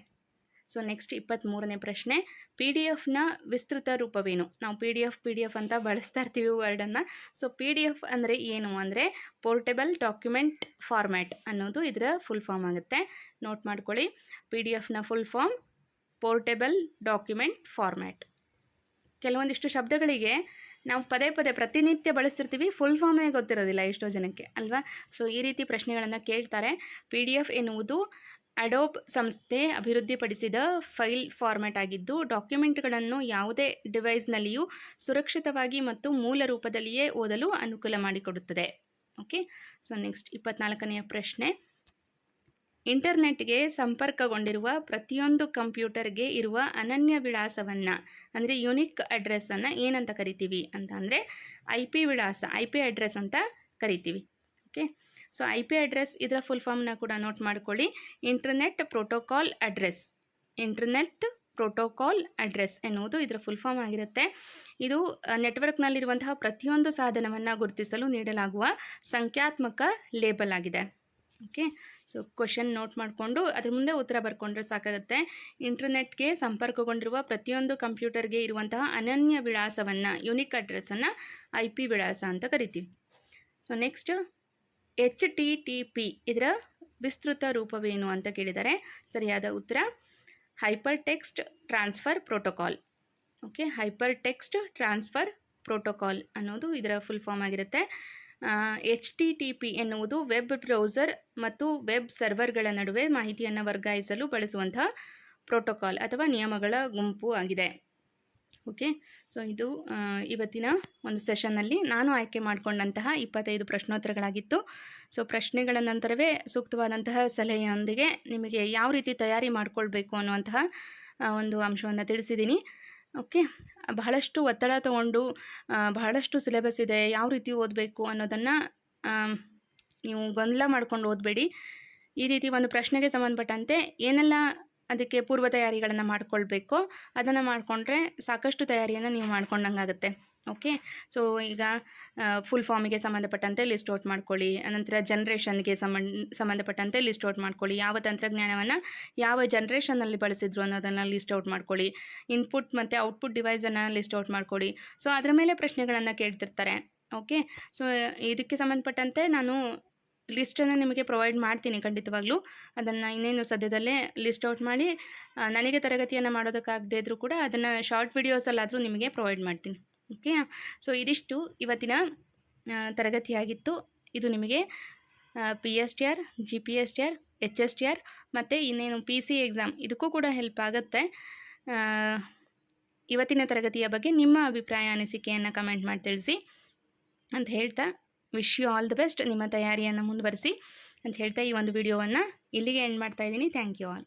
ಸೊ ನೆಕ್ಸ್ಟ್ 23ನೇ ಪ್ರಶ್ನೆ, PDF ವಿಸ್ತೃತ ರೂಪವೇನು? ನಾವು PDF ಅಂತ ಬಳಸ್ತಾ ಇರ್ತೀವಿ ವರ್ಡನ್ನು. ಸೊ PDF ಅಂದರೆ ಏನು ಅಂದರೆ ಪೋರ್ಟೇಬಲ್ ಡಾಕ್ಯುಮೆಂಟ್ ಫಾರ್ಮ್ಯಾಟ್ ಅನ್ನೋದು ಇದರ ಫುಲ್ ಫಾರ್ಮ್ ಆಗುತ್ತೆ. ನೋಟ್ ಮಾಡ್ಕೊಳ್ಳಿ. PDF full form portable document format. ಕೆಲವೊಂದಿಷ್ಟು ಶಬ್ದಗಳಿಗೆ ನಾವು ಪದೇ ಪ್ರತಿನಿತ್ಯ ಬಳಸ್ತಿರ್ತೀವಿ, ಫುಲ್ ಫಾರ್ಮೇ ಗೊತ್ತಿರೋದಿಲ್ಲ ಎಷ್ಟೋ ಜನಕ್ಕೆ ಅಲ್ವಾ. ಸೊ ಈ ರೀತಿ ಪ್ರಶ್ನೆಗಳನ್ನು ಕೇಳ್ತಾರೆ. PDF ಎನ್ನುವುದು ಅಡೋಬ್ ಸಂಸ್ಥೆ ಅಭಿವೃದ್ಧಿಪಡಿಸಿದ ಫೈಲ್ ಫಾರ್ಮ್ಯಾಟ್ ಆಗಿದ್ದು ಡಾಕ್ಯುಮೆಂಟ್ಗಳನ್ನು ಯಾವುದೇ ಡಿವೈಸ್ನಲ್ಲಿಯೂ ಸುರಕ್ಷಿತವಾಗಿ ಮತ್ತು ಮೂಲ ರೂಪದಲ್ಲಿಯೇ ಓದಲು ಅನುಕೂಲ ಮಾಡಿಕೊಡುತ್ತದೆ. ಓಕೆ, ಸೊ ನೆಕ್ಸ್ಟ್ 24ನೆಯ ಪ್ರಶ್ನೆ, ಇಂಟರ್ನೆಟ್ಗೆ ಸಂಪರ್ಕಗೊಂಡಿರುವ ಪ್ರತಿಯೊಂದು ಕಂಪ್ಯೂಟರ್ಗೆ ಇರುವ ಅನನ್ಯ ವಿಳಾಸವನ್ನು ಅಂದರೆ ಯುನಿಕ್ ಅಡ್ರೆಸ್ಸನ್ನು ಏನಂತ ಕರಿತೀವಿ ಅಂತ ಅಂದರೆ IP ವಿಳಾಸ, IP ಅಡ್ರೆಸ್ ಅಂತ ಕರಿತೀವಿ. ಓಕೆ, ಸೊ IP ಅಡ್ರೆಸ್ ಇದರ ಫುಲ್ ಫಾರ್ಮ್ನ ಕೂಡ ನೋಟ್ ಮಾಡ್ಕೊಳ್ಳಿ. Internet protocol address. Internet protocol address ಎನ್ನುವುದು ಇದರ ಫುಲ್ ಫಾರ್ಮ್ ಆಗಿರುತ್ತೆ. ಇದು ನೆಟ್ವರ್ಕ್ನಲ್ಲಿರುವಂತಹ ಪ್ರತಿಯೊಂದು ಸಾಧನವನ್ನು ಗುರುತಿಸಲು ನೀಡಲಾಗುವ ಸಂಖ್ಯಾತ್ಮಕ ಲೇಬಲ್ ಆಗಿದೆ. ಓಕೆ, ಸೊ ಕ್ವಶನ್ ನೋಟ್ ಮಾಡಿಕೊಂಡು ಅದ್ರ ಮುಂದೆ ಉತ್ತರ ಬರ್ಕೊಂಡ್ರೆ ಸಾಕಾಗುತ್ತೆ. ಇಂಟರ್ನೆಟ್ಗೆ ಸಂಪರ್ಕಗೊಂಡಿರುವ ಪ್ರತಿಯೊಂದು ಕಂಪ್ಯೂಟರ್ಗೆ ಇರುವಂತಹ ಅನನ್ಯ ವಿಳಾಸವನ್ನು ಯುನಿಕ್ ಅಡ್ರೆಸ್ಸನ್ನು IP ವಿಳಾಸ ಅಂತ ಕರಿತೀವಿ. ಸೊ ನೆಕ್ಸ್ಟ್ HTTP ಇದರ ವಿಸ್ತೃತ ರೂಪವೇನು ಅಂತ ಕೇಳಿದ್ದಾರೆ. ಸರಿಯಾದ ಉತ್ತರ hyper text transfer protocol. Okay, hyper text transfer protocol ಅನ್ನೋದು ಇದರ ಫುಲ್ ಫಾರ್ಮ್ ಆಗಿರುತ್ತೆ. HTTP ಎನ್ನುವುದು ವೆಬ್ ಬ್ರೌಸರ್ ಮತ್ತು ವೆಬ್ ಸರ್ವರ್ಗಳ ನಡುವೆ ಮಾಹಿತಿಯನ್ನು ವರ್ಗಾಯಿಸಲು ಬಳಸುವಂತಹ ಪ್ರೋಟೋಕಾಲ್ ಅಥವಾ ನಿಯಮಗಳ ಗುಂಪು ಆಗಿದೆ. ಓಕೆ, ಸೊ ಇದು ಇವತ್ತಿನ ಒಂದು ಸೆಷನ್ನಲ್ಲಿ ನಾನು ಆಯ್ಕೆ ಮಾಡಿಕೊಂಡಂತಹ 25 ಪ್ರಶ್ನೋತ್ತರಗಳಾಗಿತ್ತು. ಸೊ ಪ್ರಶ್ನೆಗಳ ನಂತರವೇ ಸೂಕ್ತವಾದಂತಹ ಸಲಹೆಯೊಂದಿಗೆ ನಿಮಗೆ ಯಾವ ರೀತಿ ತಯಾರಿ ಮಾಡಿಕೊಳ್ಬೇಕು ಅನ್ನುವಂತಹ ಒಂದು ಅಂಶವನ್ನು ತಿಳಿಸಿದ್ದೀನಿ. ಓಕೆ, ಬಹಳಷ್ಟು ಒತ್ತಡ ತಗೊಂಡು ಬಹಳಷ್ಟು ಸಿಲೆಬಸ್ ಇದೆ, ಯಾವ ರೀತಿ ಓದಬೇಕು ಅನ್ನೋದನ್ನು ನೀವು ಗೊಂದಲ ಮಾಡ್ಕೊಂಡು ಓದಬೇಡಿ. ಈ ರೀತಿ ಒಂದು ಪ್ರಶ್ನೆಗೆ ಸಂಬಂಧಪಟ್ಟಂತೆ ಏನೆಲ್ಲ ಅದಕ್ಕೆ ಪೂರ್ವ ತಯಾರಿಗಳನ್ನು ಮಾಡಿಕೊಳ್ಬೇಕು ಅದನ್ನು ಮಾಡಿಕೊಂಡ್ರೆ ಸಾಕಷ್ಟು ತಯಾರಿಯನ್ನು ನೀವು ಮಾಡ್ಕೊಂಡಂಗಾಗುತ್ತೆ. ಓಕೆ, ಸೊ ಈಗ ಫುಲ್ ಫಾರ್ಮಿಗೆ ಸಂಬಂಧಪಟ್ಟಂತೆ ಲಿಸ್ಟ್ ಔಟ್ ಮಾಡ್ಕೊಳ್ಳಿ. ಅನಂತರ ಜನ್ರೇಷನ್ಗೆ ಸಂಬಂಧಪಟ್ಟಂತೆ ಲಿಸ್ಟ್ ಔಟ್ ಮಾಡ್ಕೊಳ್ಳಿ. ಯಾವ ತಂತ್ರಜ್ಞಾನವನ್ನು ಯಾವ ಜನ್ರೇಷನ್ನಲ್ಲಿ ಬಳಸಿದ್ರು ಅನ್ನೋದನ್ನು ಲಿಸ್ಟ್ ಔಟ್ ಮಾಡ್ಕೊಳ್ಳಿ. ಇನ್ಪುಟ್ ಮತ್ತು ಔಟ್ಪುಟ್ ಡಿವೈಸನ್ನು ಲಿಸ್ಟ್ ಔಟ್ ಮಾಡ್ಕೊಳ್ಳಿ. ಸೊ ಅದರ ಮೇಲೆ ಪ್ರಶ್ನೆಗಳನ್ನು ಕೇಳ್ತಿರ್ತಾರೆ. ಓಕೆ, ಸೊ ಇದಕ್ಕೆ ಸಂಬಂಧಪಟ್ಟಂತೆ ನಾನು ಲಿಸ್ಟನ್ನು ನಿಮಗೆ ಪ್ರೊವೈಡ್ ಮಾಡ್ತೀನಿ ಖಂಡಿತವಾಗ್ಲೂ. ಅದನ್ನು ಇನ್ನೇನು ಸದ್ಯದಲ್ಲೇ ಲಿಸ್ಟ್ ಔಟ್ ಮಾಡಿ ನನಗೆ ತರಗತಿಯನ್ನು ಮಾಡೋದಕ್ಕಾಗದೇ ಇದ್ದರೂ ಕೂಡ ಅದನ್ನು ಶಾರ್ಟ್ ವಿಡಿಯೋಸಲ್ಲಾದರೂ ನಿಮಗೆ ಪ್ರೊವೈಡ್ ಮಾಡ್ತೀನಿ. ಓಕೆ, ಸೊ ಇದಿಷ್ಟು ಇವತ್ತಿನ ತರಗತಿಯಾಗಿತ್ತು. ಇದು ನಿಮಗೆ PSTR, GPSTR HSTR ಮತ್ತು ಇನ್ನೇನು PC ಎಕ್ಸಾಮ್ ಇದಕ್ಕೂ ಕೂಡ ಹೆಲ್ಪ್ ಆಗುತ್ತೆ. ಇವತ್ತಿನ ತರಗತಿಯ ಬಗ್ಗೆ ನಿಮ್ಮ ಅಭಿಪ್ರಾಯ ಅನಿಸಿಕೆಯನ್ನು ಕಮೆಂಟ್ ಮಾಡಿ ತಿಳಿಸಿ ಅಂತ ಹೇಳ್ತಾ, wish you all the best. ನಿಮ್ಮ ತಯಾರಿಯನ್ನು ಮುಂದುವರಿಸಿ ಅಂತ ಹೇಳ್ತಾ ಈ ಒಂದು ವಿಡಿಯೋವನ್ನು ಇಲ್ಲಿಗೆ ಎಂಡ್ ಮಾಡ್ತಾ ಇದ್ದೀನಿ. Thank you all.